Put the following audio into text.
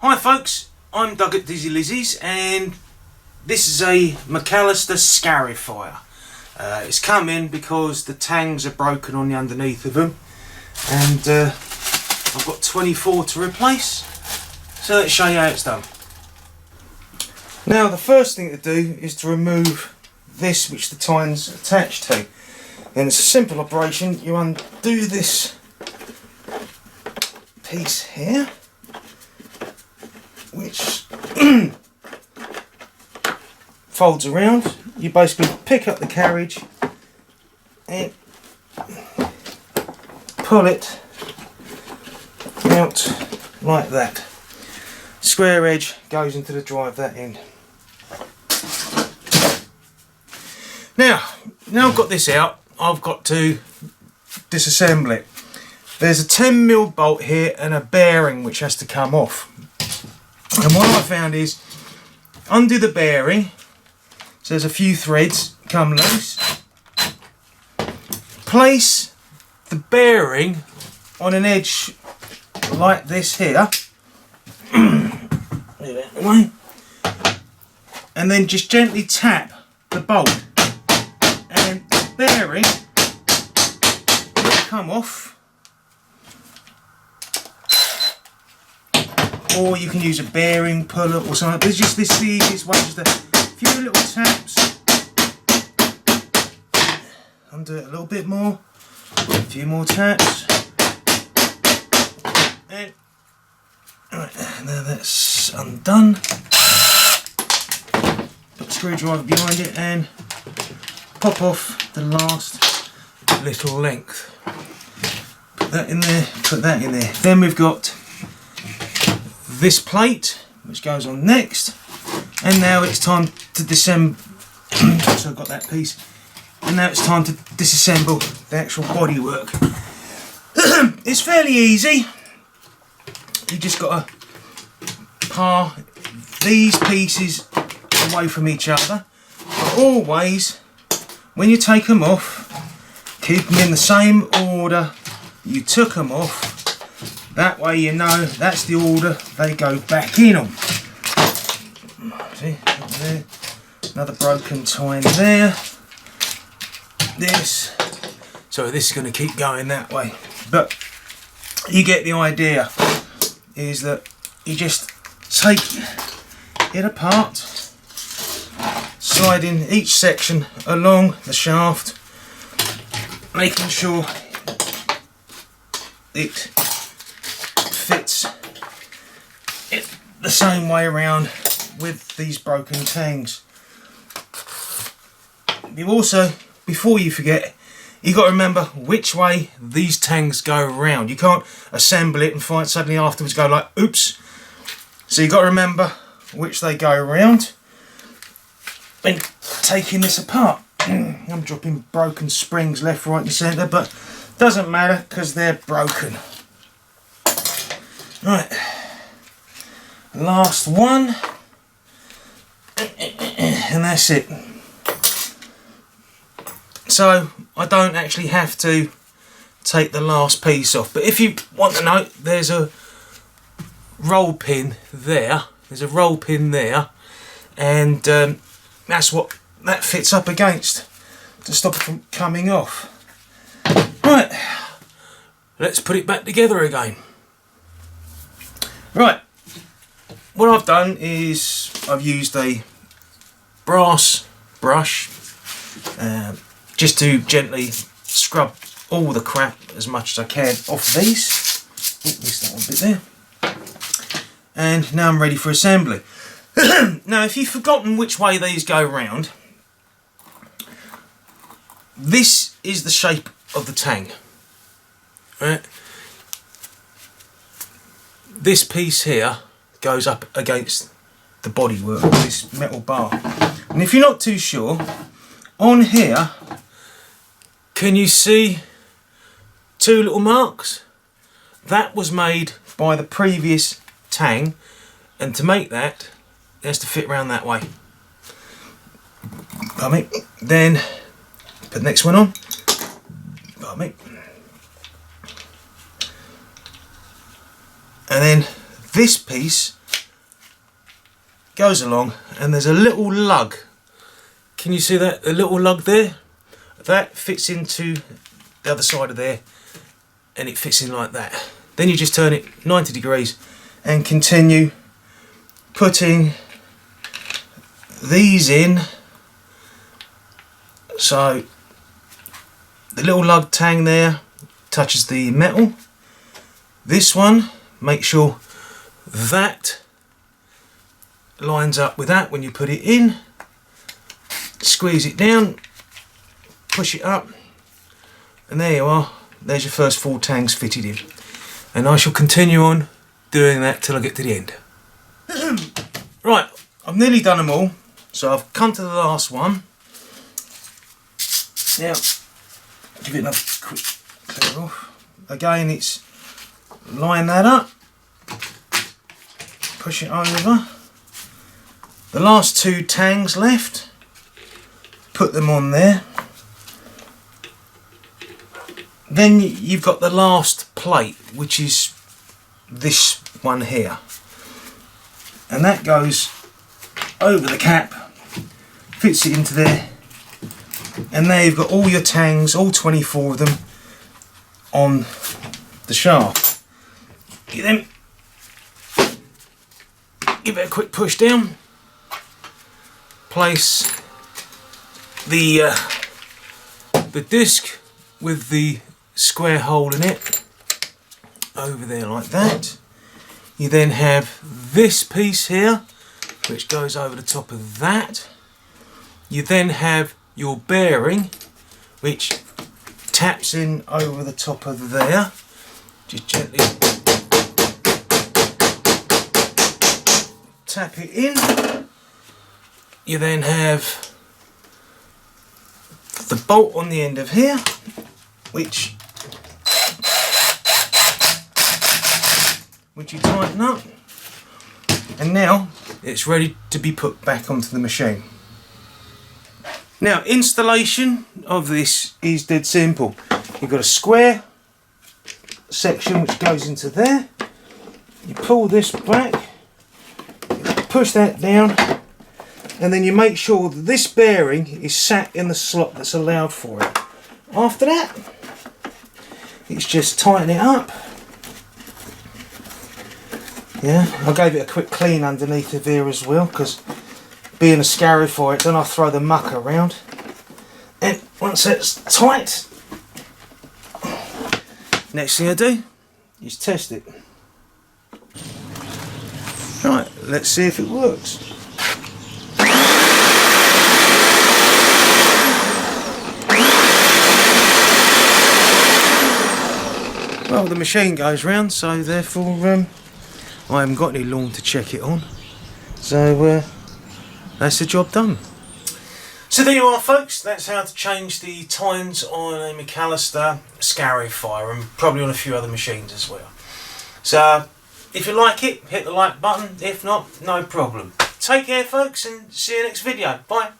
Hi folks, I'm Doug at Dizzy Lizzie's and this is a McCallister Scarifier. It's come in because the tangs are broken on the underneath of them and I've got 24 to replace, so let's show you how it's done. Now the first thing to do is to remove this which the tine's attached to, and it's a simple operation. You undo this piece here, which folds around. You basically pick up the carriage and pull it out like that. Square edge goes into the drive that end. Now I've got this out, I've got to disassemble it. There's a 10mm bolt here and a bearing which has to come off. And what I found is, undo the bearing, so there's a few threads come loose. Place the bearing on an edge like this here, and then just gently tap the bolt, and the bearing will come off. Or you can use a bearing puller or something. But it's just this the easiest way. Just a few little taps. Undo it a little bit more. A few more taps. And right, now that's undone. Put the screwdriver behind it and pop off the last little length. Put that in there. Put that in there. Then we've got this plate which goes on next, and now it's time to disassemble. So I've got that piece, and now it's time to disassemble the actual bodywork. It's fairly easy. You just got to par these pieces away from each other, but always when you take them off, keep them in the same order you took them off. That way you know that's the order they go back in on. See, there. Another broken tine there. This. So this is going to keep going that way. But you get the idea, is that you just take it apart, sliding each section along the shaft, making sure it fits it the same way around with these broken tangs. You also, before you forget, you got to remember which way these tangs go around. You can't assemble it and find suddenly afterwards go like oops. So you got to remember which they go around when taking this apart. I'm dropping broken springs left, right and centre, but doesn't matter because they're broken. Right, last one, and that's it. So I don't actually have to take the last piece off, but if you want to know, there's a roll pin there. There's a roll pin there, and that's what that fits up against to stop it from coming off. Right, let's put it back together again. Right, what I've done is I've used a brass brush just to gently scrub all the crap as much as I can off these. Oh, missed that one bit there. And now I'm ready for assembly. Now if you've forgotten which way these go round, this is the shape of the tang. Right? This piece here goes up against the bodywork, this metal bar. And if you're not too sure, on here, can you see two little marks? That was made by the previous tang, and to make that, it has to fit round that way. Pardon me. Then put the next one on. Pardon me. And then this piece goes along, and there's a little lug. Can you see that? A little lug there? That fits into the other side of there, and it fits in like that. Then you just turn it 90 degrees and continue putting these in. So the little lug tang there touches the metal. This one, make sure that lines up with that when you put it in. Squeeze it down, push it up, and there you are. There's your first 4 tangs fitted in. And I shall continue on doing that till I get to the end. Right, I've nearly done them all, so I've come to the last one. Now, give it another quick clear off. Again, it's line that up, push it over. The last 2 tangs left, put them on there. Then you've got the last plate, which is this one here, and that goes over the cap, fits it into there, and there you've got all your tangs, all 24 of them, on the shaft. You then give it a quick push down, place the disc with the square hole in it over there like that. You then have this piece here which goes over the top of that. You then have your bearing which taps in over the top of there. Just gently tap it in. You then have the bolt on the end of here, which you tighten up, and now it's ready to be put back onto the machine. Now, installation of this is dead simple. You've got a square section which goes into there. You pull this back, push that down, and then you make sure that this bearing is sat in the slot that's allowed for it. After that, it's just tighten it up. Yeah, I gave it a quick clean underneath of here as well, because being a scarifier, then I throw the muck around. And once it's tight, next thing I do is test it. Right, let's see if it works. Well, the machine goes round, so therefore I haven't got any lawn to check it on. So that's the job done. So there you are, folks. That's how to change the tines on a McCallister Scarifier, and probably on a few other machines as well. So if you like it, hit the like button. If not, no problem. Take care, folks, and see you next video. Bye.